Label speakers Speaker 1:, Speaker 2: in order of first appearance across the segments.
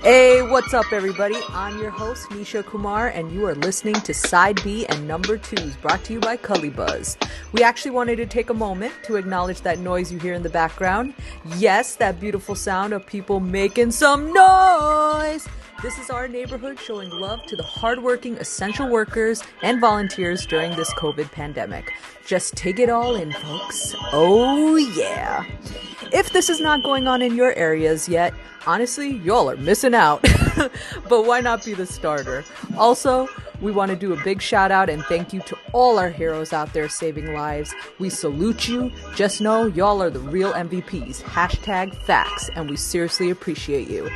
Speaker 1: Hey, what's up, everybody? I'm your host, Nisha Kumar, and you are listening to Side B and Number 2s, brought to you by Cully Buzz. We actually wanted to take a moment to acknowledge that noise you hear in the background. Yes, that beautiful sound of people making some noise. This is our neighborhood showing love to the hardworking essential workers and volunteers during this COVID pandemic. Just take it all in, folks. Oh, yeah. If this is not going on in your areas yet, honestly, y'all are missing out. But why not be the starter? Also, we want to do a big shout out and thank you to all our heroes out there saving lives. We salute you. Just know y'all are the real MVPs. Hashtag facts. And we seriously appreciate you.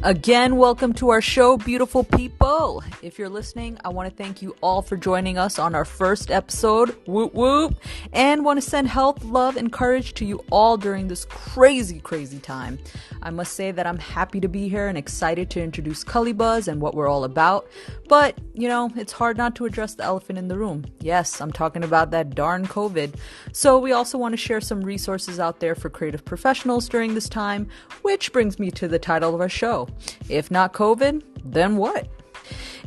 Speaker 1: Again, welcome to our show, beautiful people. If you're listening, I want to thank you all for joining us on our first episode, whoop whoop, and want to send health, love, and courage to you all during this crazy time. I must say that I'm happy to be here and excited to introduce Cully Buzz and what we're all about, but, it's hard not to address the elephant in the room. Yes, I'm talking about that darn COVID. So we also want to share some resources out there for creative professionals during this time, which brings me to the title of our show. If not COVID, then what?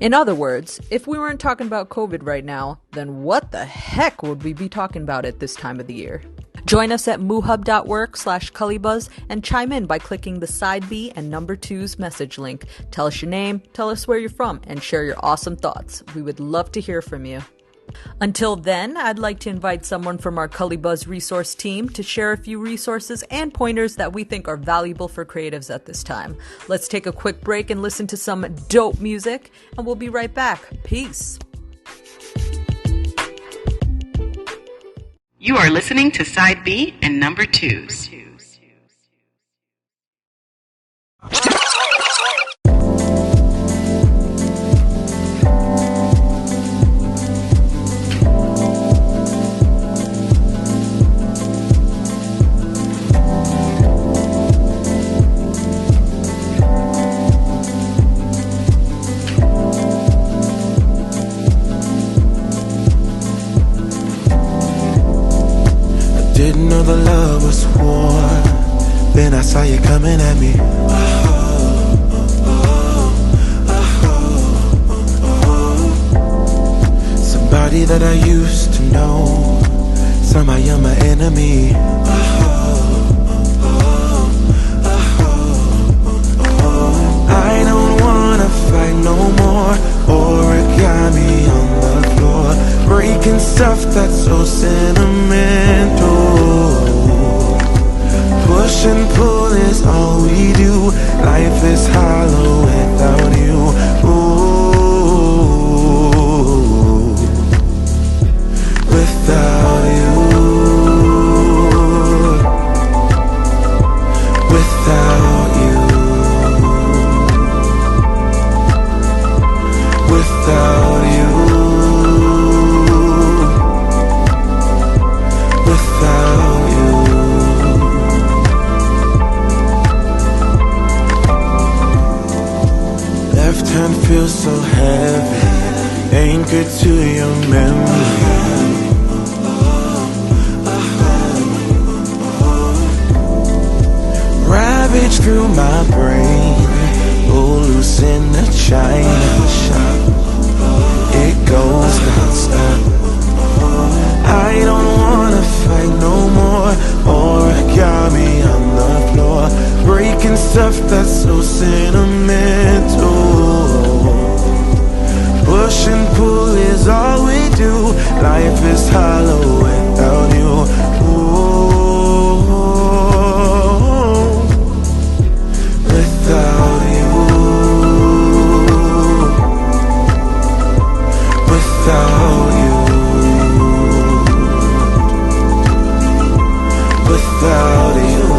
Speaker 1: In other words, if we weren't talking about COVID right now, then what the heck would we be talking about at this time of the year? Join us at moohub.work/cullybuzz and chime in by clicking the Side B and Number 2's message link. Tell us your name, tell us where you're from, and share your awesome thoughts. We would love to hear from you. Until then, I'd like to invite someone from our Cully Buzz resource team to share a few resources and pointers that we think are valuable for creatives at this time. Let's take a quick break and listen to some dope music, and we'll be right back. Peace.
Speaker 2: You are listening to Side B and Number 2s.
Speaker 3: Didn't know the love was war. Then I saw you coming at me. Somebody that I used to know. Somehow you're my enemy. I don't wanna fight no more. Origami on the floor, breaking stuff that's so sentimental. Push and pull is all we do. Life is hollow without you. Ooh, without you, without you, without you, without you. Left hand feels so heavy, anchored to your memory. Ravage through my brain, oh, loose in the china shop. It goes non-stop. I don't wanna fight no more. Origami on the floor, breaking stuff that's so sentimental. Push and pull is all we do. Life is hollow without you. Ooh, without you, without you, without you,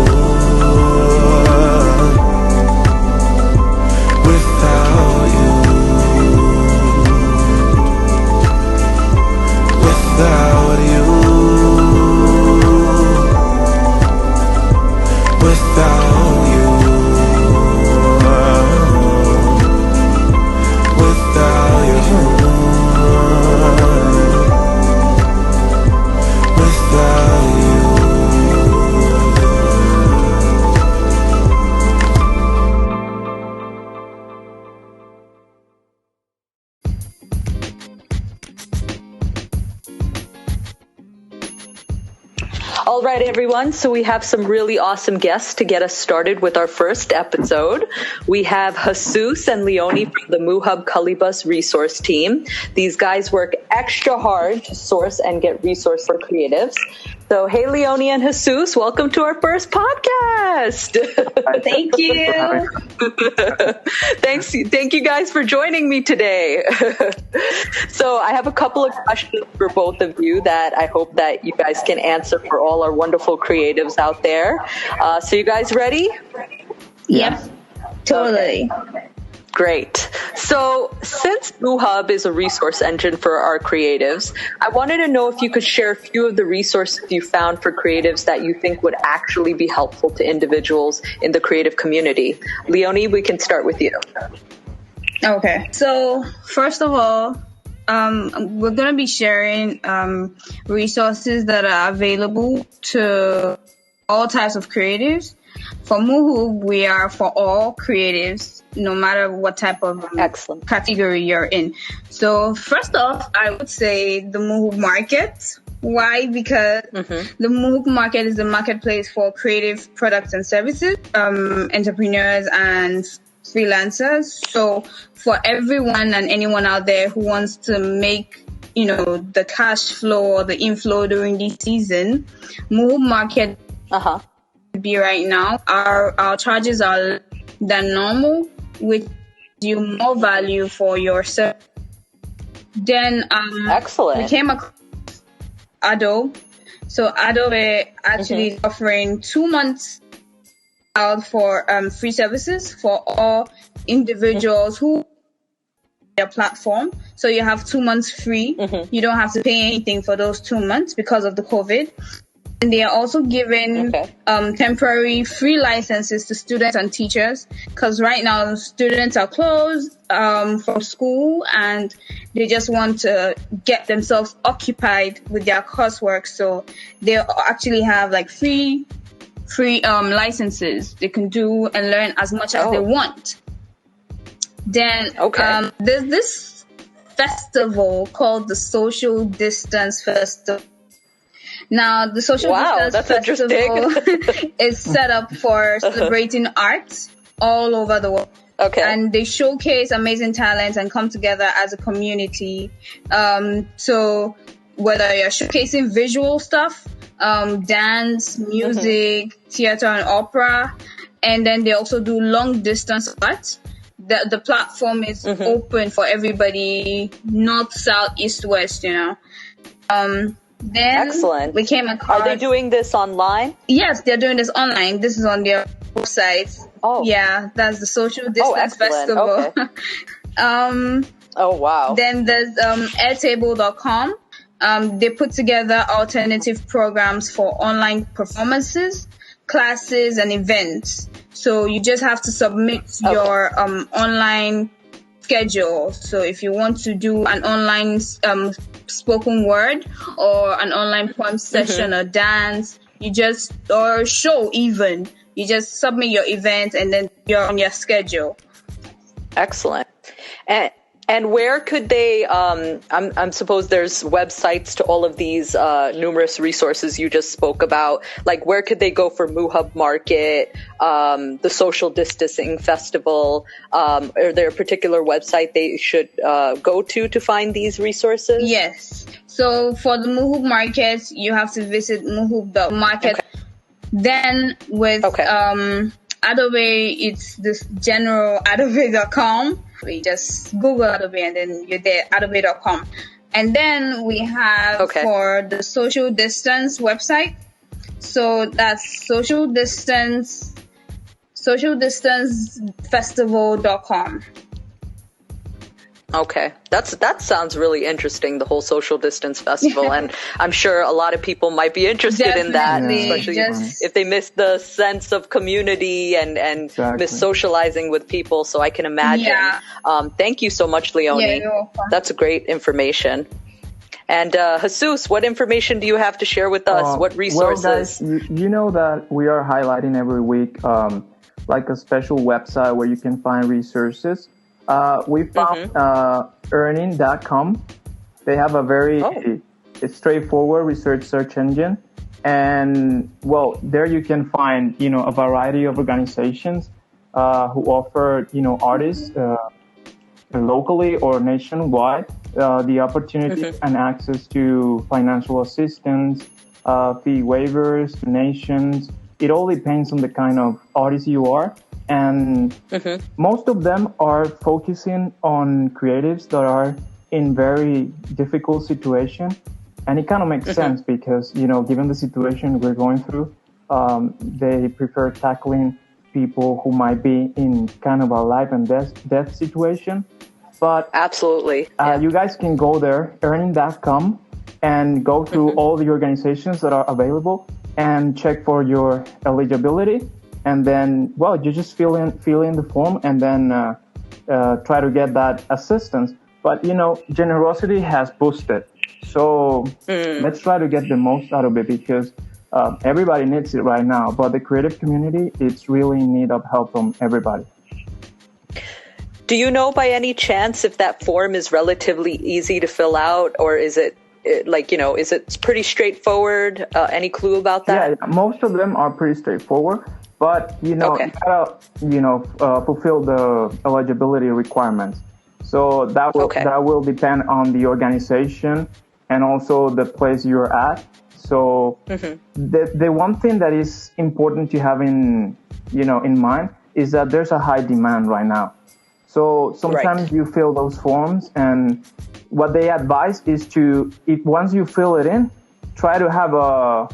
Speaker 1: right, everyone. So we have some really awesome guests to get us started with our first episode. We have Jesus and Leonie from the MooHub Cullibus resource team. These guys work extra hard to source and get resources for creatives. So, hey, Leonie and Jesus, welcome to our first podcast.
Speaker 4: Thank you.
Speaker 1: Thank you guys for joining me today. So I have a couple of questions for both of you that I hope that you guys can answer for all our wonderful creatives out there. So you guys ready?
Speaker 4: Yep, totally.
Speaker 1: Okay. Great. So since MooHub is a resource engine for our creatives, I wanted to know if you could share a few of the resources you found for creatives that you think would actually be helpful to individuals in the creative community. Leonie, we can start with you.
Speaker 4: Okay. So first of all, we're going to be sharing resources that are available to all types of creatives. For MooHub, we are for all creatives, no matter what type of category you're in. So first off, I would say the MooHub market. Why? Because the MooHub market is the marketplace for creative products and services, entrepreneurs and freelancers. So for everyone and anyone out there who wants to make, the cash flow or the inflow during this season, MooHub market be right now. Our charges are than normal, which gives you more value for your service. Then
Speaker 1: excellent.
Speaker 4: We came across Adobe. So Adobe actually is offering 2 months out for free services for all individuals who their platform. So you have 2 months free. You don't have to pay anything for those 2 months because of the COVID. And they are also giving temporary free licenses to students and teachers, because right now students are closed from school and they just want to get themselves occupied with their coursework. So they actually have like free licenses. They can do and learn as much as they want. Then there's this festival called the Social Distance Festival. Now, the Social Distance Festival is set up for celebrating art all over the world. Okay. And they showcase amazing talents and come together as a community. So whether you're showcasing visual stuff, dance, music, theater and opera, and then they also do long distance art. The platform is open for everybody, north, south, east, west, Then
Speaker 1: excellent.
Speaker 4: We came across.
Speaker 1: Are they doing this online?
Speaker 4: Yes, they're doing this online. This is on their website. Oh, yeah, that's the Social Distance Festival. Okay.
Speaker 1: Oh wow.
Speaker 4: Then there's airtable.com. They put together alternative programs for online performances, classes, and events. So you just have to submit your online schedule. So if you want to do an online spoken word or an online poem session or dance, or show even, you just submit your event and then you're on your schedule.
Speaker 1: Excellent. And where could they, I'm suppose there's websites to all of these numerous resources you just spoke about. Like, where could they go for MooHub Market, the Social Distancing Festival? Are there a particular website they should go to find these resources?
Speaker 4: Yes. So for the MooHub Market, you have to visit moohub.market. Okay. Then with Adobe, it's this general adobe.com. We just Google Adobe and then you're there, adobe.com. And then we have for the social distance website. So that's socialdistancefestival.com.
Speaker 1: Okay. That sounds really interesting, the whole social distance festival. And I'm sure a lot of people might be interested in that, especially if they miss the sense of community and miss socializing with people. So I can imagine. Yeah. Thank you so much, Leonie.
Speaker 4: Yeah, you're welcome.
Speaker 1: That's great information. And Jesus, what information do you have to share with us? What resources?
Speaker 5: Well, guys, you know that we are highlighting every week like a special website where you can find resources. We found earning.com. They have a very straightforward research search engine. And well, there you can find, a variety of organizations who offer, artists locally or nationwide the opportunity and access to financial assistance, fee waivers, donations. It all depends on the kind of artist you are. And most of them are focusing on creatives that are in very difficult situation. And it kind of makes sense because, given the situation we're going through, they prefer tackling people who might be in kind of a life and death situation. But
Speaker 1: absolutely,
Speaker 5: you guys can go there, earning.com, and go through all the organizations that are available and check for your eligibility. And then, well, you just fill in the form and then try to get that assistance. But, generosity has boosted. So let's try to get the most out of it because everybody needs it right now. But the creative community, it's really in need of help from everybody.
Speaker 1: Do you know by any chance if that form is relatively easy to fill out, or is it is it pretty straightforward? Any clue about that?
Speaker 5: Yeah, most of them are pretty straightforward. But, you gotta, fulfill the eligibility requirements. So that will depend on the organization and also the place you're at. So the one thing that is important to have in mind is that there's a high demand right now. So sometimes you fill those forms, and what they advise is once you fill it in, try to have a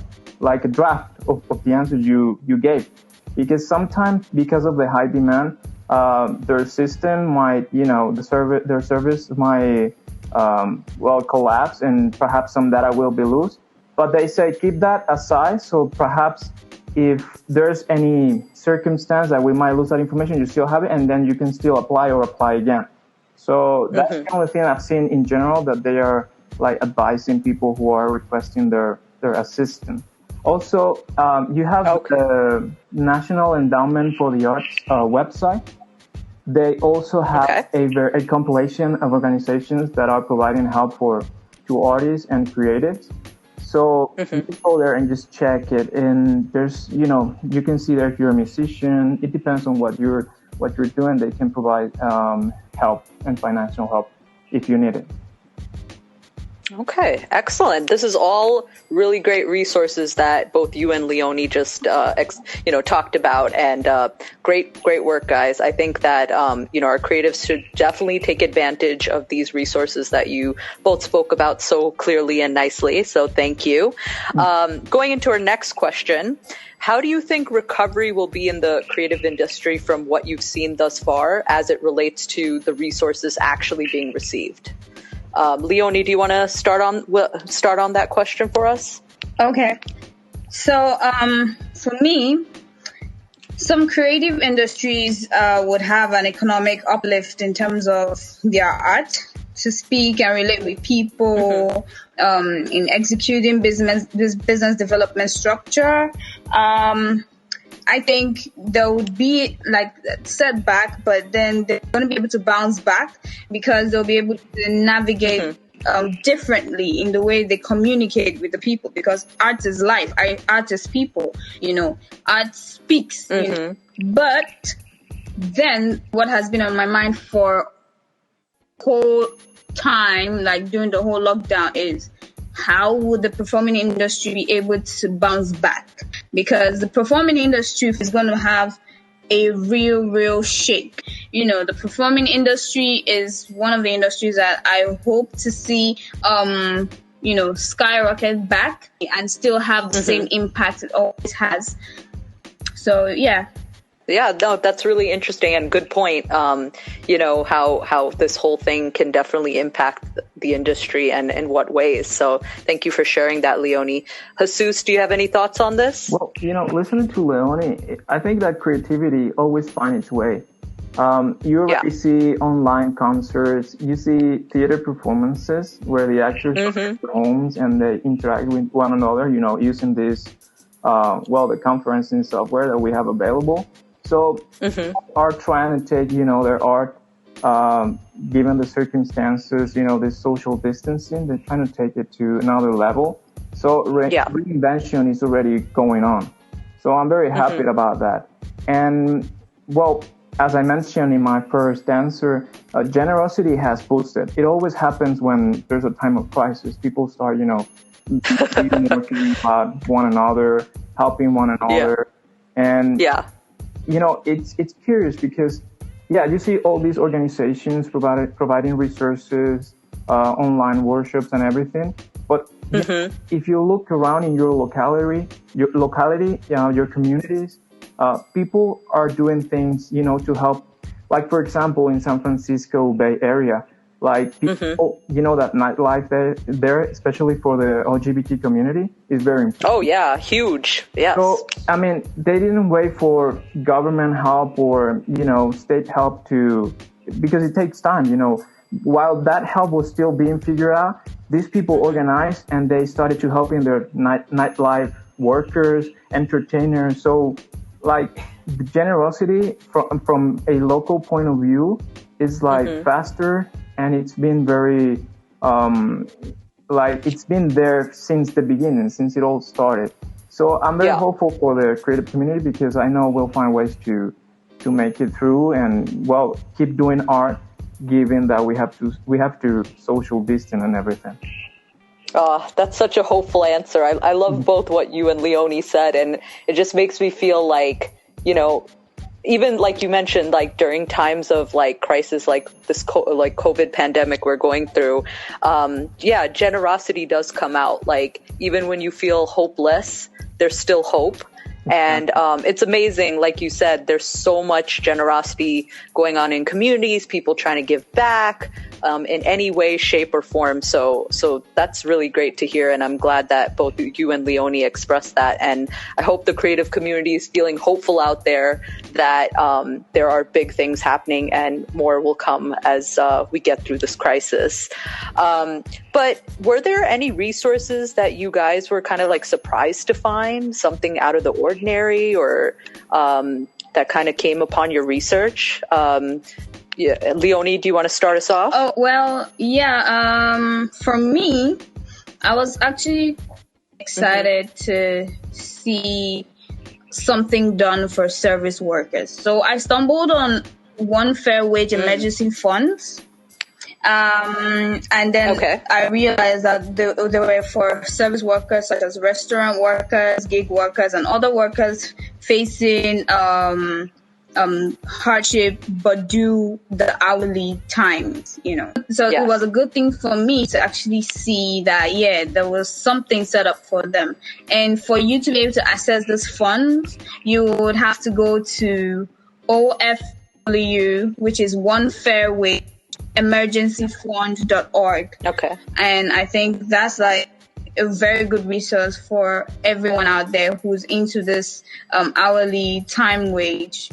Speaker 5: draft of the answers you gave. Because sometimes, because of the high demand, their system might, their service might, collapse, and perhaps some data will be lost. But they say keep that aside. So perhaps if there's any circumstance that we might lose that information, you still have it, and then you can still apply again. So that's the only thing I've seen in general, that they are advising people who are requesting their assistance. Also, you have the National Endowment for the Arts website. They also have a compilation of organizations that are providing help to artists and creatives. So you can go there and just check it. And there's, you can see there if you're a musician. It depends on what you're doing. They can provide help and financial help if you need it.
Speaker 1: Okay, excellent. This is all really great resources that both you and Leonie just, talked about, and great work, guys. I think that, our creatives should definitely take advantage of these resources that you both spoke about so clearly and nicely. So thank you. Going into our next question, how do you think recovery will be in the creative industry from what you've seen thus far as it relates to the resources actually being received? Leonie, do you want to start on that question for us?
Speaker 4: Okay. So, for me, some creative industries would have an economic uplift in terms of their art to speak and relate with people, in executing business development structure. I think there would be setback, but then they're going to be able to bounce back because they'll be able to navigate differently in the way they communicate with the people, because art is life, art is people, art speaks. But then what has been on my mind for whole time, during the whole lockdown, is how would the performing industry be able to bounce back? Because the performing industry is going to have a real shake. The performing industry is one of the industries that I hope to see, skyrocket back and still have the same impact it always has. So, yeah.
Speaker 1: Yeah, no, that's really interesting and good point. How this whole thing can definitely impact the industry and in what ways. So thank you for sharing that, Leonie. Jesus, do you have any thoughts on this?
Speaker 5: Well, listening to Leonie, I think that creativity always finds its way. You already see online concerts, you see theater performances where the actors are in their homes and they interact with one another, using this, the conferencing software that we have available. So people are trying to take, their art, given the circumstances, this social distancing, they're trying to take it to another level. So reinvention is already going on. So I'm very happy about that. And well, as I mentioned in my first answer, generosity has boosted. It always happens when there's a time of crisis. People start, being more caring about one another, helping one another. And, it's curious because, you see all these organizations providing resources, online workshops and everything. But if you look around in your locality, your communities, people are doing things, to help. Like, for example, in San Francisco Bay Area, like people, that nightlife there, especially for the LGBT community, is very important.
Speaker 1: Oh yeah, huge. Yes.
Speaker 5: So, I mean, they didn't wait for government help or, state help because it takes time, While that help was still being figured out, these people organized and they started to help in their nightlife workers, entertainers. So, like, the generosity from a local point of view is like faster, and it's been very it's been there since the beginning, since it all started. So I'm very hopeful for the creative community because I know we'll find ways to make it through and keep doing art, given that we have to social distance and everything.
Speaker 1: That's such a hopeful answer. I love both what you and Leonie said, and it just makes me feel like, even like you mentioned, like during times of like crisis, like this COVID pandemic we're going through, generosity does come out. Like even when you feel hopeless, there's still hope. And it's amazing, like you said, there's so much generosity going on in communities, people trying to give back in any way, shape, or form. So that's really great to hear, and I'm glad that both you and Leonie expressed that. And I hope the creative community is feeling hopeful out there that there are big things happening and more will come as we get through this crisis. But were there any resources that you guys were kind of like surprised to find, something out of the ordinary, or that kind of came upon your research? Leonie, do you want to start us off?
Speaker 4: Oh, well, for me, I was actually excited to see something done for service workers. So I stumbled on one fair wage emergency funds. And then I realized that they were for service workers such as restaurant workers, gig workers, and other workers facing hardship but due the hourly times, So it was a good thing for me to actually see that, there was something set up for them. And for you to be able to access this funds, you would have to go to OFW, which is One Fair Wage emergencyfund.org.
Speaker 1: Okay.
Speaker 4: And I think that's like a very good resource for everyone out there who's into this hourly time wage.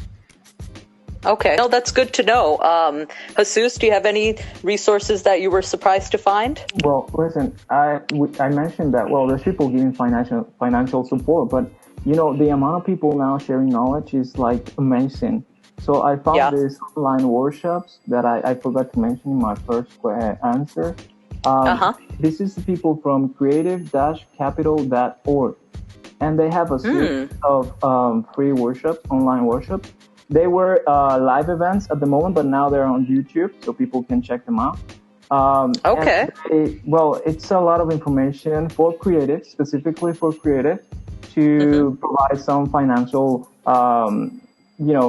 Speaker 1: Okay. No, that's good to know. Jesus, do you have any resources that you were surprised to find?
Speaker 5: Well, listen, I mentioned that, there's people giving financial support, but, the amount of people now sharing knowledge is like amazing. So I found these online workshops that I forgot to mention in my first answer. This is the people from creative-capital.org. And they have a series of free workshops, online workshops. They were live events at the moment, but now they're on YouTube, so people can check them out. It's a lot of information for creative, specifically for creative, to provide some financial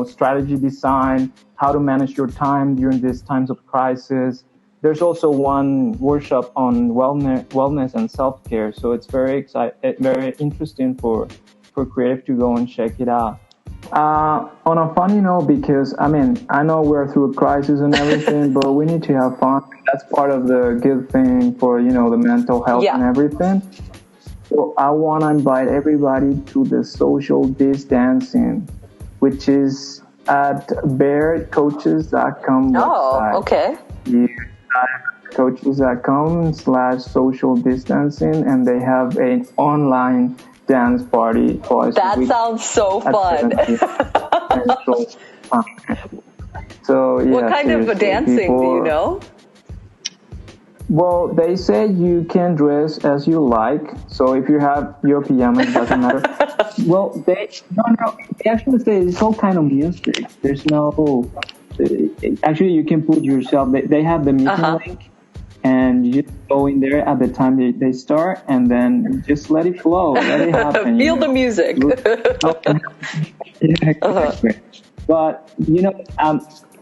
Speaker 5: strategy design, how to manage your time during these times of crisis. There's also one workshop on wellness and self-care. So it's very interesting for creative to go and check it out. On a funny note, because I know we're through a crisis and everything, but we need to have fun. That's part of the good thing for, the mental health and everything. So I want to invite everybody to the social distancing, which is at bearcoaches.com website.
Speaker 1: Oh, okay.
Speaker 5: Coaches.com/social distancing, and they have an online dance party twice a week.
Speaker 1: That sounds so fun.
Speaker 5: So,
Speaker 1: what kind of dancing do you know?
Speaker 5: Well, they say you can dress as you like. So if you have your pajamas, it doesn't matter. Well, they actually say it's all kind of music. There's no. Actually, you can put yourself. They have the meeting link, and you just go in there at the time they start, and then just let it flow, let it happen.
Speaker 6: Feel the music.
Speaker 5: Yeah, exactly. But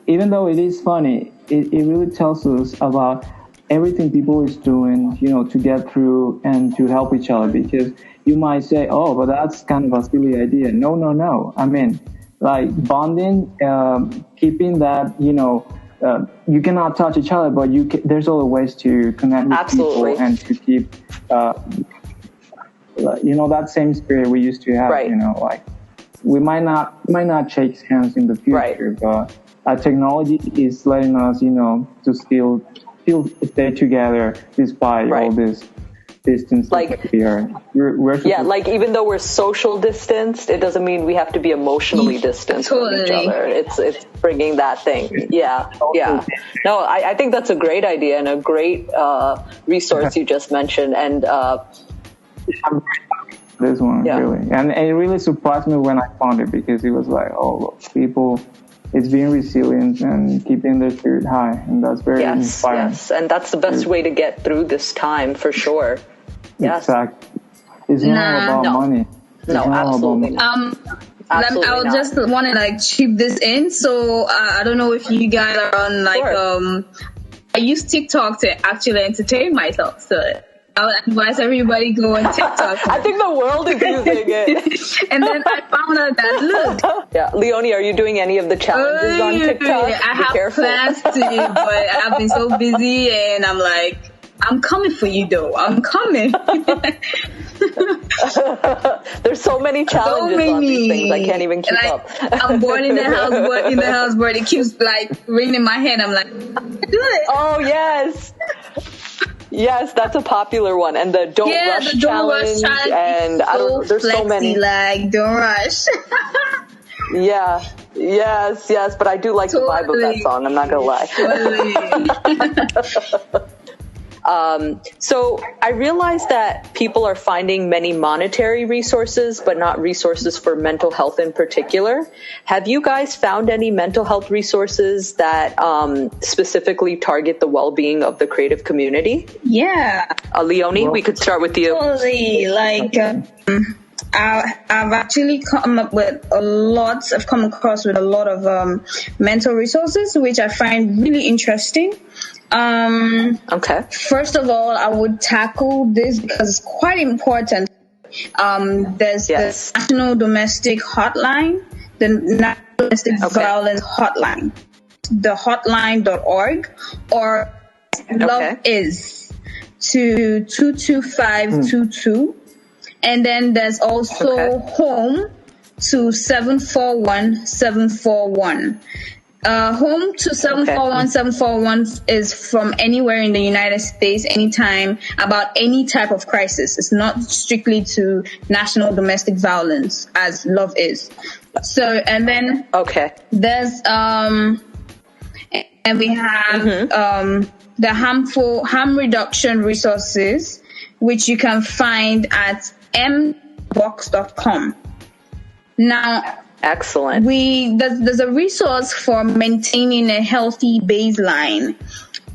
Speaker 5: even though it is funny, it really tells us about everything people is doing, to get through and to help each other. Because you might say, "Oh, but that's kind of a silly idea." No. I mean, like bonding, keeping that, you cannot touch each other, but there's other ways to connect with people and to keep, that same spirit we used to have.
Speaker 6: Right.
Speaker 5: Like we might not shake hands in the future, but technology is letting us, to still stay together despite all this distance that we are.
Speaker 6: Like even though we're social distanced, it doesn't mean we have to be emotionally distant from each other. It's bringing that thing. Yeah. No, I think that's a great idea and a great resource you just mentioned. And
Speaker 5: this one really, and it really surprised me when I found it, because it was like, people. It's being resilient and keeping their spirit high, and that's very inspiring.
Speaker 6: Yes, and that's the best way to get through this time for sure. Yes.
Speaker 5: Exactly. It's not about money.
Speaker 6: No, absolutely not.
Speaker 4: I just want to chip this in. So I don't know if you guys are on I use TikTok to actually entertain myself. So I would advise everybody go on TikTok.
Speaker 6: I think the world is using it.
Speaker 4: And then I found out that,
Speaker 6: Yeah, Leonie, are you doing any of the challenges on TikTok?
Speaker 4: I have plans to, but I've been so busy, and I'm like, I'm coming for you though. I'm coming.
Speaker 6: There's so many challenges on these things. I can't even keep up.
Speaker 4: I'm bored in the house, but it keeps ringing in my head. I'm like, do it.
Speaker 6: Oh, yes. Yes, that's a popular one. And the Don't Rush challenge. And there's so many.
Speaker 4: Don't rush.
Speaker 6: Yeah. Yes. But I do like the vibe of that song. I'm not going to lie. So I realized that people are finding many monetary resources, but not resources for mental health in particular. Have you guys found any mental health resources that specifically target the well-being of the creative community?
Speaker 4: Yeah.
Speaker 6: Leonie, we could start with you.
Speaker 4: Totally. I've actually come across with a lot of mental resources, which I find really interesting.
Speaker 6: Okay.
Speaker 4: First of all, I would tackle this because it's quite important. There's the National Domestic Hotline, the National Domestic Violence Hotline, the hotline.org, or Love Is to 22522. And then there's also Home to 741-741. Home to 741-741 is from anywhere in the United States, anytime, about any type of crisis. It's not strictly to national domestic violence as Love Is. So, and then there's and we have the harm reduction resources, which you can find at mbox.com. Now,
Speaker 6: excellent.
Speaker 4: There's a resource for maintaining a healthy baseline.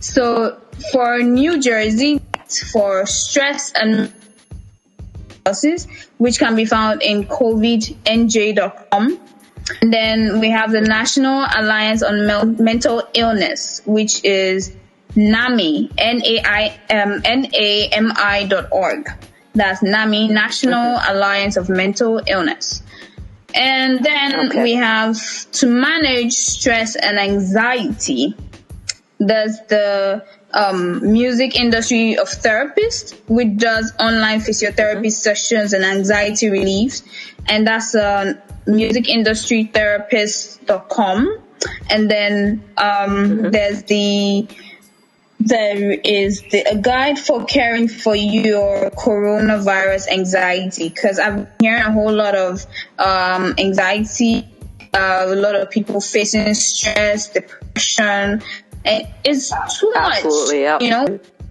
Speaker 4: So for New Jersey, for stress and resources, which can be found in covidnj.com. And then we have the National Alliance on Mental Illness, which is NAMI, NAMI.org. That's NAMI, National Alliance of Mental Illness. And then we have to manage stress and anxiety. There's the Music Industry of Therapists, which does online physiotherapy sessions and anxiety relief. And that's musicindustrytherapist.com. And then there is a guide for caring for your coronavirus anxiety, because I'm hearing a whole lot of anxiety, a lot of people facing stress, depression, and it's too much.
Speaker 6: Absolutely, yeah.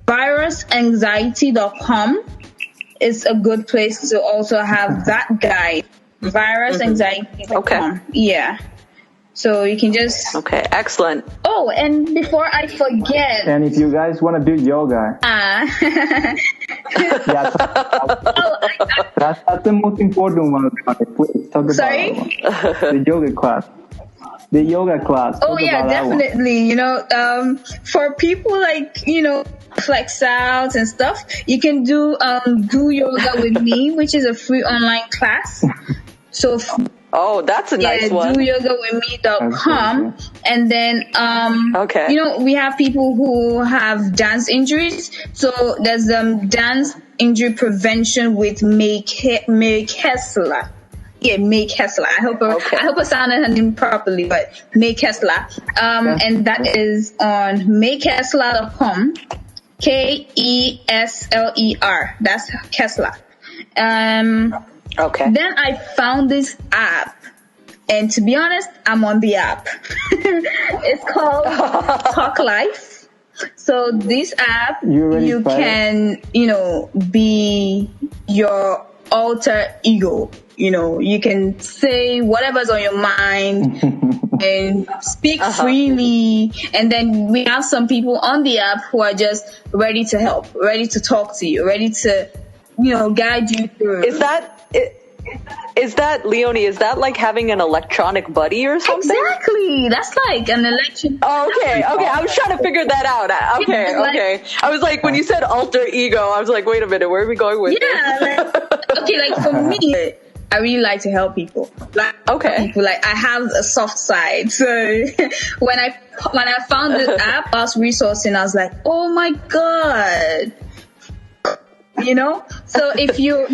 Speaker 4: virusanxiety.com is a good place to also have that guide. Virusanxiety.com.
Speaker 6: Okay.
Speaker 4: Yeah. So you can just...
Speaker 6: Okay, excellent.
Speaker 4: Oh, and before I forget...
Speaker 5: And if you guys want to do yoga... yeah, that's the most important one. Please talk
Speaker 4: Sorry?
Speaker 5: about the yoga class. The yoga class.
Speaker 4: Oh, yeah, definitely. You know, for people like, you know, flex out and stuff, you can do yoga with me, which is a free online class. So...
Speaker 6: Oh, that's a nice one.
Speaker 4: DoYogaWithMe.com. And then, you know, we have people who have dance injuries. So there's dance injury prevention with May Kessler. Yeah, May Kessler. I hope I sounded her name properly, but May Kessler. And that is on maykessler.com. Kesler. That's Kessler.
Speaker 6: Okay.
Speaker 4: Then I found this app, and to be honest, I'm on the app. It's called Talk Life. So this app, you can, you know, be your alter ego. You know, you can say whatever's on your mind and speak freely. And then we have some people on the app who are just ready to help, ready to talk to you, ready to, you know, guide you through.
Speaker 6: Is that, Leonie, is that like having an electronic buddy or something?
Speaker 4: Exactly. That's like an electronic.
Speaker 6: Oh, okay. I was trying to figure that out. Okay. I was like, when you said alter ego, I was like, wait a minute, where are we going with this?
Speaker 4: Like for me, I really like to help people. Like, people, like I have a soft side. So when I found this app, I was resourcing, I was like, oh my God. You know, so if you're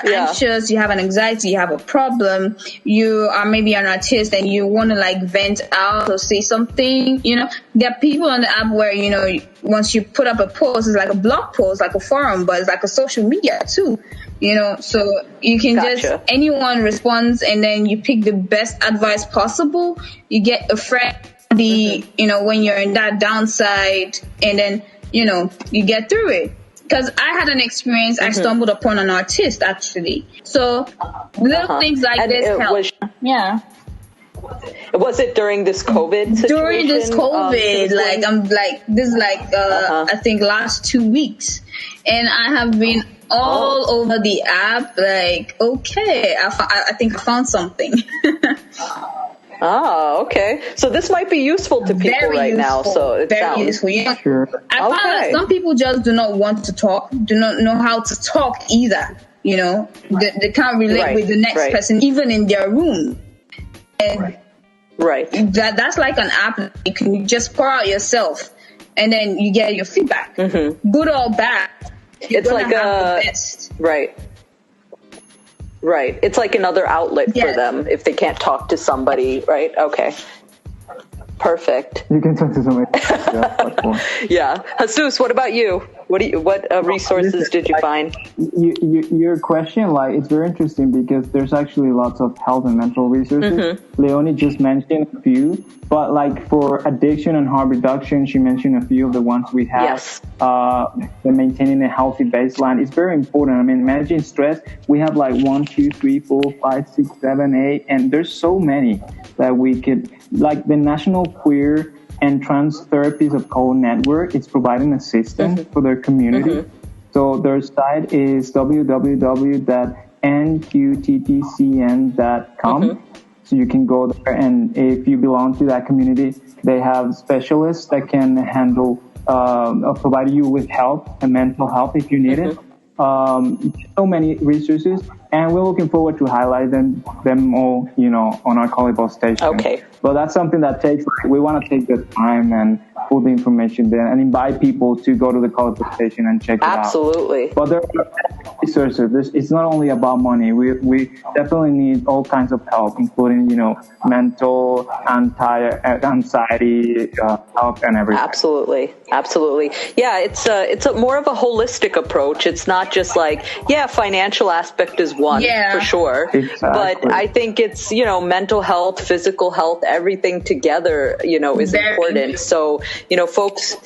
Speaker 4: anxious, you have an anxiety, you have a problem, you are maybe an artist and you want to like vent out or say something, you know, there are people on the app where, you know, once you put up a post, it's like a blog post, like a forum, but it's like a social media too, you know, so you can anyone responds and then you pick the best advice possible. You get a friend, you know, when you're in that downside, and then, you know, you get through it. Because I had an experience, I stumbled upon an artist, actually. So, little things like this help.
Speaker 6: Was it during this COVID situation?
Speaker 4: During this COVID, I think last 2 weeks. And I have been all over the app, like, okay, I think I found something.
Speaker 6: Okay. So this might be useful to people now. So it sounds
Speaker 4: useful. Yeah. Sure. I found that some people just do not want to talk, do not know how to talk either. You know, they can't relate with the next person, even in their room. And that's like an app that you can just pour out yourself, and then you get your feedback, good or bad.
Speaker 6: It's like the best. Right. It's like another outlet for them if they can't talk to somebody, right? Okay. Perfect.
Speaker 5: You can talk to somebody.
Speaker 6: Yeah. Jesus, what about you? What resources did you find?
Speaker 5: Your question, like, it's very interesting because there's actually lots of health and mental resources. Leonie just mentioned a few, but like for addiction and harm reduction, she mentioned a few of the ones we have.
Speaker 6: Yes.
Speaker 5: The maintaining a healthy baseline is very important. I mean, managing stress, we have like 1, 2, 3, 4, 5, 6, 7, 8, and there's so many that we could, like the National Queer and Trans Therapies of Color Network, it's providing assistance for their community. So their site is www.nqttcn.com. So you can go there, and if you belong to that community, they have specialists that can handle, provide you with help and mental health if you need it. So many resources, and we're looking forward to highlight them all, you know, on our Collabo station.
Speaker 6: Okay.
Speaker 5: But that's something that we want to take the time and put the information there and invite people to go to the Collabo station and check it out.
Speaker 6: Absolutely.
Speaker 5: But there are resources. It's not only about money. We definitely need all kinds of help, including, you know, mental, anxiety, help and everything.
Speaker 6: Absolutely. Yeah, it's a more of a holistic approach. It's not just like, financial aspect is one for sure.
Speaker 5: Exactly.
Speaker 6: But I think it's, you know, mental health, physical health, everything together, you know, is important. So folks,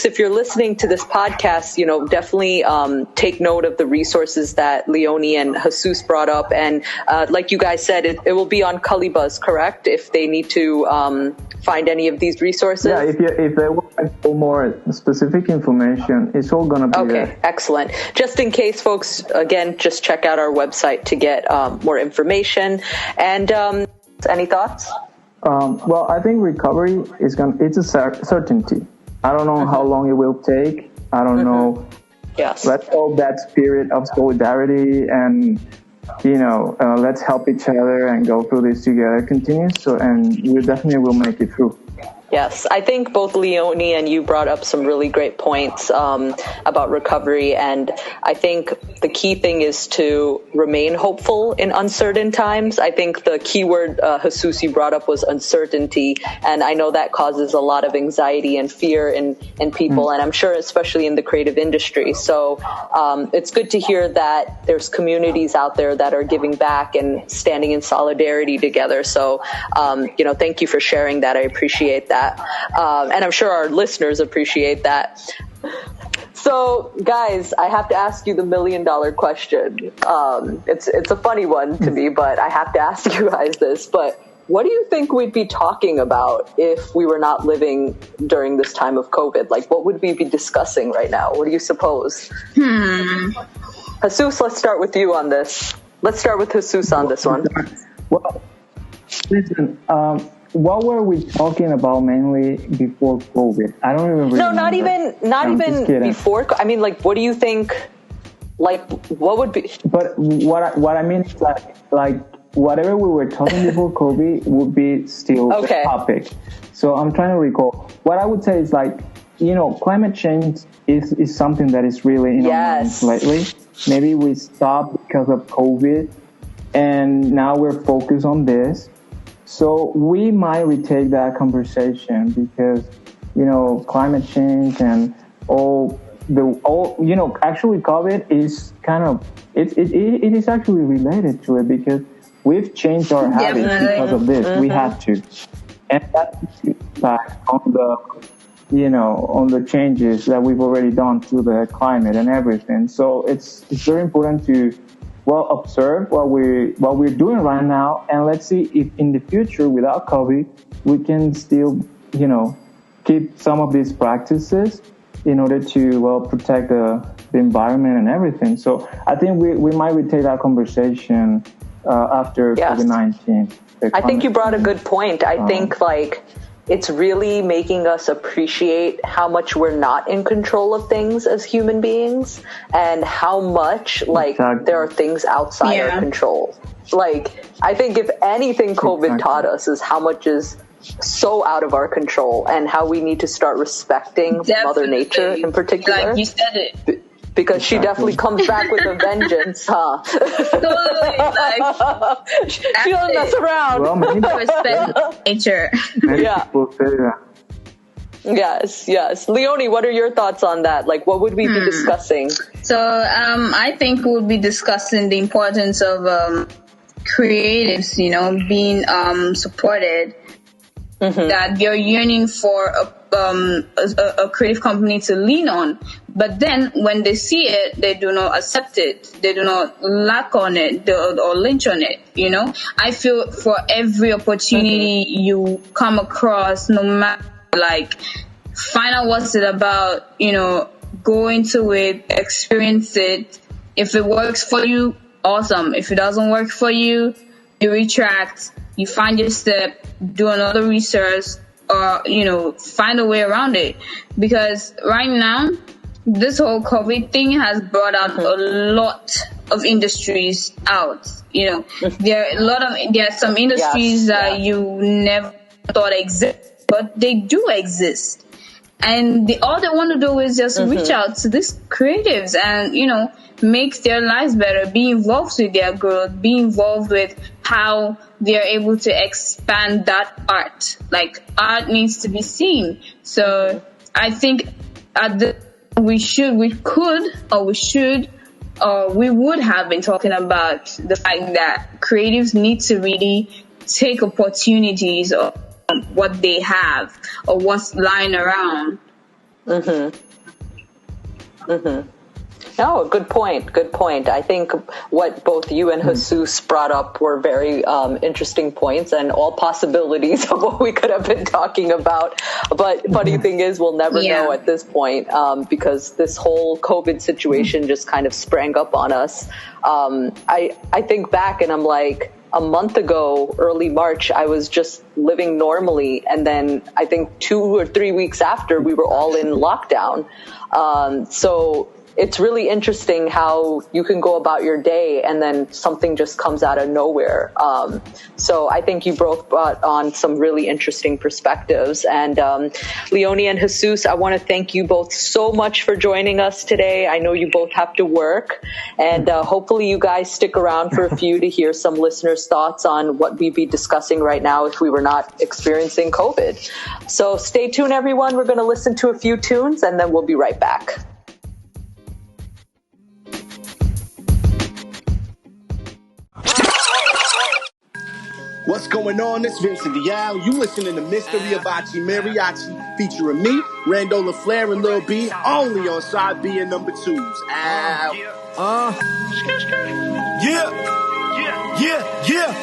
Speaker 6: if you're listening to this podcast, definitely take note of the resources that Leonie and Jesus brought up. And like you guys said, it will be on Cullibuzz, correct? If they need to find any of these resources.
Speaker 5: Yeah, if they want for more specific information, it's all going to be there.
Speaker 6: Okay, excellent. Just in case, folks, again, just check out our website to get more information. And any thoughts?
Speaker 5: Well, I think recovery it's a certainty. I don't know how long it will take. I don't know.
Speaker 6: Yes.
Speaker 5: Let's hope that spirit of solidarity and, let's help each other and go through this together continues. And we definitely will make it through.
Speaker 6: Yes, I think both Leonie and you brought up some really great points about recovery, and I think the key thing is to remain hopeful in uncertain times. I think the key word, Jesus, you brought up was uncertainty, and I know that causes a lot of anxiety and fear in people, and I'm sure especially in the creative industry. So it's good to hear that there's communities out there that are giving back and standing in solidarity together. So, thank you for sharing that. I appreciate that. And I'm sure our listeners appreciate that. So, guys, I have to ask you the $1 million question. It's a funny one to me, but I have to ask you guys this. But what do you think we'd be talking about if we were not living during this time of COVID? Like, what would we be discussing right now? What do you suppose? Jesus, let's start with you on this. Let's start with Jesus on this one.
Speaker 5: Well, listen, what were we talking about mainly before COVID? I don't remember.
Speaker 6: No, not even before. I mean, like, what do you think? Like, what would be?
Speaker 5: But what I mean is like whatever we were talking before COVID would be still the topic. So I'm trying to recall. What I would say is like, climate change is something that is really in our minds lately. Maybe we stopped because of COVID, and now we're focused on this. So we might retake that conversation because, climate change and actually COVID is kind of, it is actually related to it because we've changed our habits because of this. We have to. And that's impact on the changes that we've already done to the climate and everything. So it's very important to observe what we're doing right now, and let's see if in the future, without COVID, we can still, keep some of these practices in order to protect the environment and everything. So I think we might retake that conversation after COVID-19.
Speaker 6: I think you brought a good point. I think it's really making us appreciate how much we're not in control of things as human beings and how much there are things outside our control. Like, I think if anything COVID taught us is how much is so out of our control and how we need to start respecting Mother Nature in particular.
Speaker 4: Like you said it.
Speaker 6: Because she definitely comes back with a vengeance, huh?
Speaker 4: Totally,
Speaker 6: she doesn't mess around.
Speaker 5: Well, maybe
Speaker 4: respect nature.
Speaker 6: Yeah. Yes. Leonie, what are your thoughts on that? Like, what would we be discussing?
Speaker 4: So, I think we'll be discussing the importance of creatives, being supported. That they're yearning for a creative company to lean on. But then when they see it, they do not accept it. They do not lack on it or lynch on it, I feel for every opportunity you come across, no matter, find out what's it about, go into it, experience it. If it works for you, awesome. If it doesn't work for you, you retract, you find your step, do another research, or, find a way around it. Because right now, this whole COVID thing has brought out a lot of industries out. There are some industries that you never thought exist, but they do exist. And all they want to do is just reach out to these creatives and, make their lives better, be involved with their growth, be involved with how they're able to expand that art. Like, art needs to be seen. So I think we would have been talking about the fact that creatives need to really take opportunities or what they have or what's lying around.
Speaker 6: Oh, good point. Good point. I think what both you and Jesus brought up were very interesting points and all possibilities of what we could have been talking about. But funny thing is, we'll never know at this point because this whole COVID situation just kind of sprang up on us. I think back and I'm like, a month ago, early March, I was just living normally. And then I think 2 or 3 weeks after, we were all in lockdown. So it's really interesting how you can go about your day and then something just comes out of nowhere. So I think you both brought on some really interesting perspectives. And Leonie and Jesus, I want to thank you both so much for joining us today. I know you both have to work, and hopefully you guys stick around for a few to hear some listeners' thoughts on what we'd be discussing right now if we were not experiencing COVID. So stay tuned, everyone. We're going to listen to a few tunes, and then we'll be right back.
Speaker 7: What's going on? It's Vincent Dial. You listening to Mystery Abachi Mariachi featuring me, Rando LaFlair, and Lil B, only on Side B and number 2s.
Speaker 3: Yeah.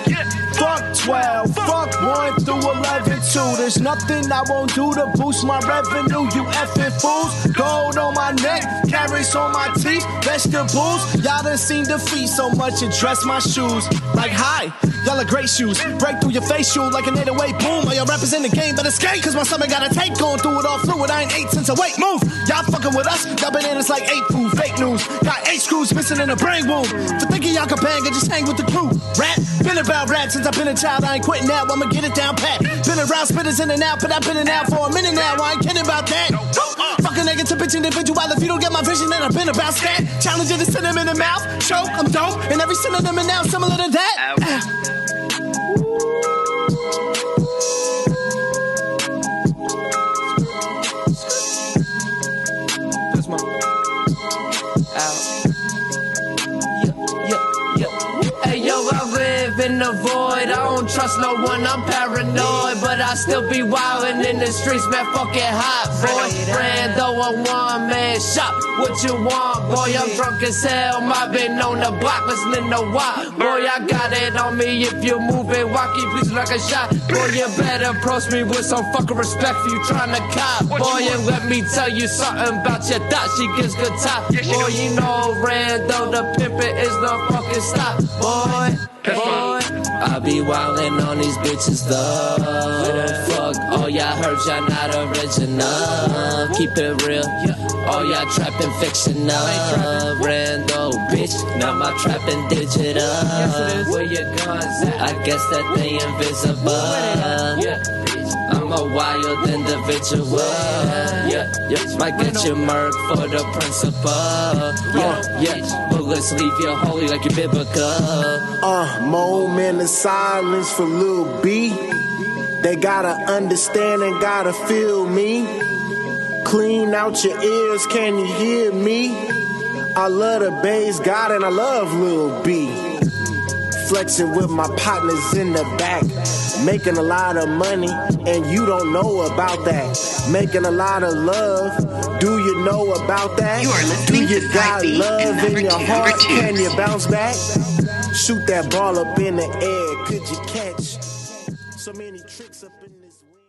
Speaker 3: Fuck 12, fuck 1 through 11 too. There's nothing I won't do to boost my revenue, you effing fools. Gold on my neck, carrots on my teeth, vegetables. Y'all done seen defeat so much and dress my shoes. Like, hi, y'all are great shoes. Break through your facial like an 808 boom. All y'all rappers in the game better skate, cause my stomach got a tank going through it all fluid. I ain't ate since I wait, move. Y'all fucking with us, y'all bananas like 8 food, fake news. Got 8 screws missing in a brain wound. For thinking y'all can bang and just hang with the crew. Rap, been about rap since I've been a child. I ain't quitting now, I'ma get it down pat. Been around spitters in and out, but I've been in and out for a minute now. I ain't kidding about that. Fuck a nigga to bitch individual. If you don't get my vision, then I've been about stat. Challenging to send him in the mouth. Choke, I'm dope. And every synonym is now similar to that.
Speaker 8: In the void, I don't trust no one, I'm paranoid, but I still be wildin' in the streets, man, fucking hot, boy. Rando, a one-man shop, what you want, boy? I'm drunk as hell, mobbing on the block, listening to WAP, boy. I got it on me if you moving, walkie, please like a shot, boy. You better approach me with some fucking respect for you trying to cop, boy. And let me tell you something about your thought, she gives good top, boy. You know Rando, the pimpin' is the fucking stop, boy. Boy, I be wildin' on these bitches though. Fuck all y'all heard, y'all not original. Keep it real, all y'all trapping fictional. Rando, bitch, now my trapping digital. Where your guns at? I guess that they invisible. I'm a wild individual. Might get you murked for the principle. Bullets leave you holy like you're biblical.
Speaker 3: Moment of silence for Lil B. They gotta understand and gotta feel me. Clean out your ears, can you hear me? I love the bass god and I love Lil B. Flexing with my partners in the back. Making a lot of money and you don't know about that. Making a lot of love, do you know about that?
Speaker 2: You are listening
Speaker 3: do you
Speaker 2: to
Speaker 3: got
Speaker 2: Side B
Speaker 3: love
Speaker 2: and number
Speaker 3: in your
Speaker 2: two,
Speaker 3: heart?
Speaker 2: number two.
Speaker 3: Can you bounce back? Shoot that ball up in the air, could you catch? So many tricks up in this wind.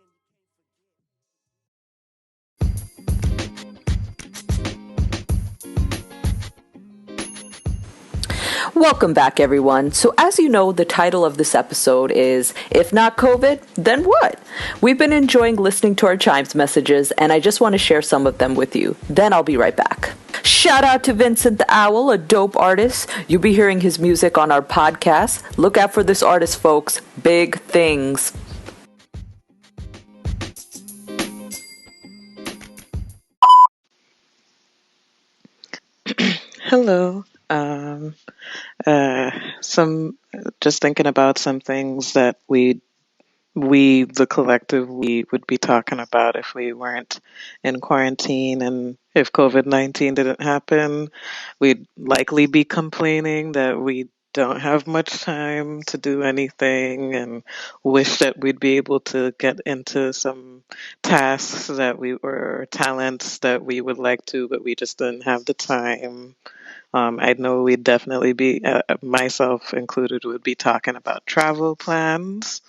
Speaker 1: Welcome back, everyone. So as you know, the title of this episode is, If Not COVID, Then What? We've been enjoying listening to our Chimes messages, and I just want to share some of them with you. Then I'll be right back. Shout out to Vincent the Owl, a dope artist. You'll be hearing his music on our podcast. Look out for this artist, folks. Big things.
Speaker 9: Hello. Just thinking about some things that we, the collective, we would be talking about if we weren't in quarantine, and if COVID-19 didn't happen, we'd likely be complaining that we don't have much time to do anything and wish that we'd be able to get into some tasks or talents that we would like to, but we just didn't have the time. I know we'd definitely be, myself included, would be talking about travel plans,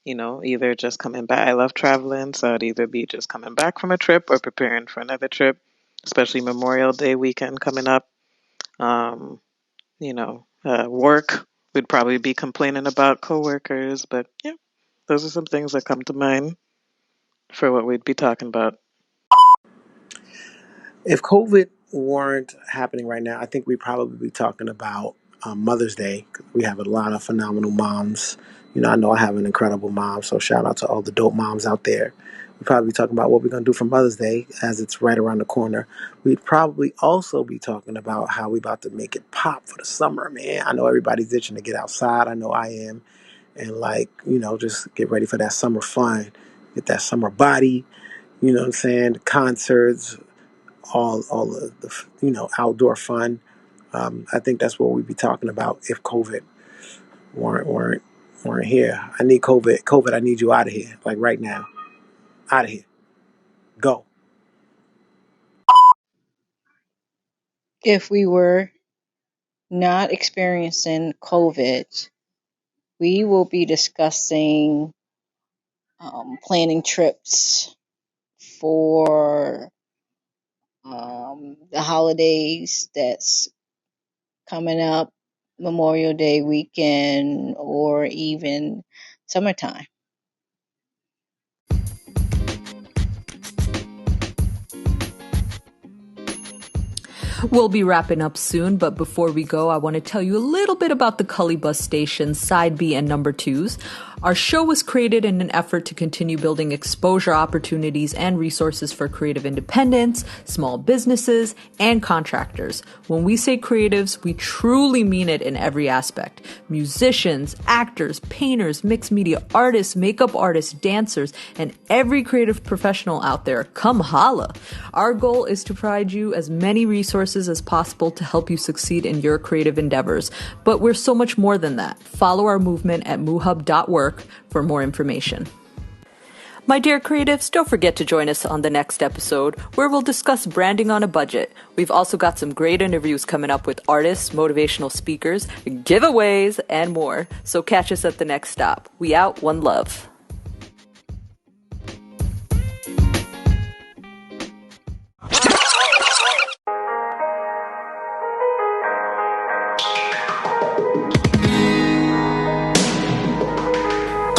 Speaker 9: either just coming back. I love traveling, so it'd either be just coming back from a trip or preparing for another trip, especially Memorial Day weekend coming up. Work, we'd probably be complaining about coworkers, but yeah, those are some things that come to mind for what we'd be talking about.
Speaker 10: If COVID weren't happening right now, I think we'd probably be talking about Mother's Day. We have a lot of phenomenal moms. I know I have an incredible mom, so shout out to all the dope moms out there. We'd probably be talking about what we're going to do for Mother's Day as it's right around the corner. We'd probably also be talking about how we're about to make it pop for the summer, man. I know everybody's itching to get outside. I know I am. And just get ready for that summer fun. Get that summer body, you know what I'm saying? The concerts, all of the outdoor fun. I think that's what we'd be talking about if COVID weren't here. I need COVID. COVID, I need you out of here, like right now. Out of here. Go.
Speaker 11: If we were not experiencing COVID, we will be discussing planning trips for the holidays that's coming up, Memorial Day weekend, or even summertime.
Speaker 1: We'll be wrapping up soon, but before we go, I want to tell you a little bit about the Cully Bus stations, Side B and Number 2s. Our show was created in an effort to continue building exposure opportunities and resources for creative independents, small businesses, and contractors. When we say creatives, we truly mean it in every aspect. Musicians, actors, painters, mixed media artists, makeup artists, dancers, and every creative professional out there, come holla. Our goal is to provide you as many resources as possible to help you succeed in your creative endeavors. But we're so much more than that. Follow our movement at MooHub.work for more information. My dear creatives, don't forget to join us on the next episode where we'll discuss branding on a budget. We've also got some great interviews coming up with artists, motivational speakers, giveaways, and more. So catch us at the next stop. We out. One love.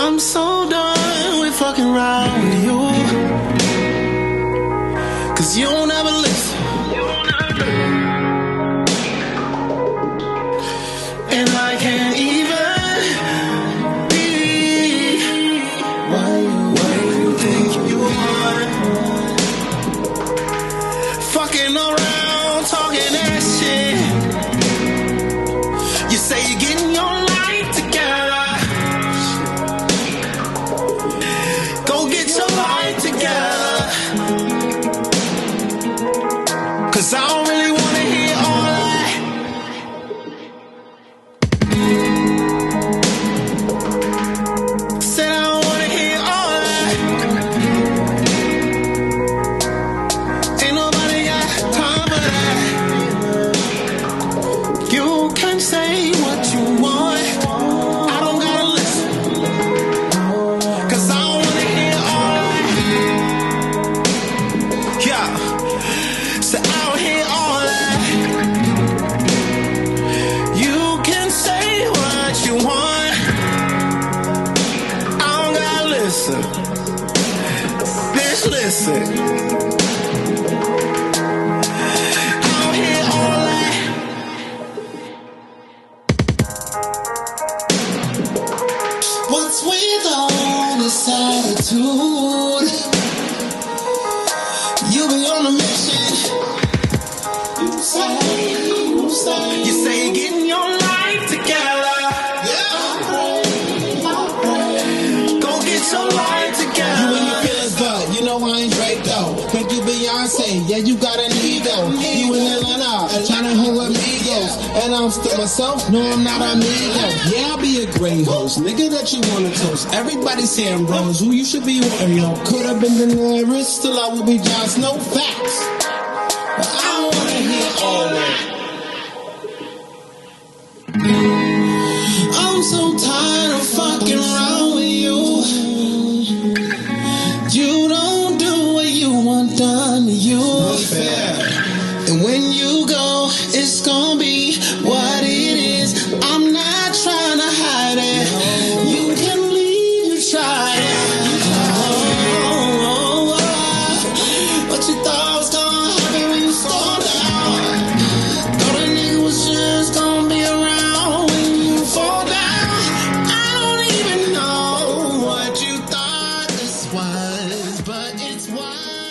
Speaker 3: I'm so done with fucking around with you, 'cause you don't ever listen, and I can't even be what you think you want. Fucking around, talking that shit. You say you're getting your life together. Get your life together, 'cause I don't really want to hear all that. Said I don't want to hear all that. Ain't nobody got time for that. You can say what you want, I don't gotta listen, 'cause I don't want to hear. So I don't hear all that. You can say what you want, I don't gotta listen. Bitch, listen. I don't hear all that. What's with all this attitude? You be on a mission. You say you're getting your life together. Yeah. Go get your life together. You and your feelings good. You know I ain't Drake though. Think you Beyonce? Yeah, you got an ego. You in Atlanta, trying to hang with amigos, and I'm amongst myself. No, I'm not amigo. Yeah, I'll be a great host. Nigga that you wanna toast. Everybody saying Rose, who you should be wanting, yo. Could have been Daenerys, still I will be Jon Snow. Facts. But I don't wanna hear all that. I'm so tired of fucking around with you. You don't do what you want done to you. Fair. And when you go, it's gonna be what it is. I'm not trying to hide it. You can leave, you try it. What you thought was gonna happen when you slow down? Thought a nigga was just gonna be around when you fall down. I don't even know what you thought this was, but it's what.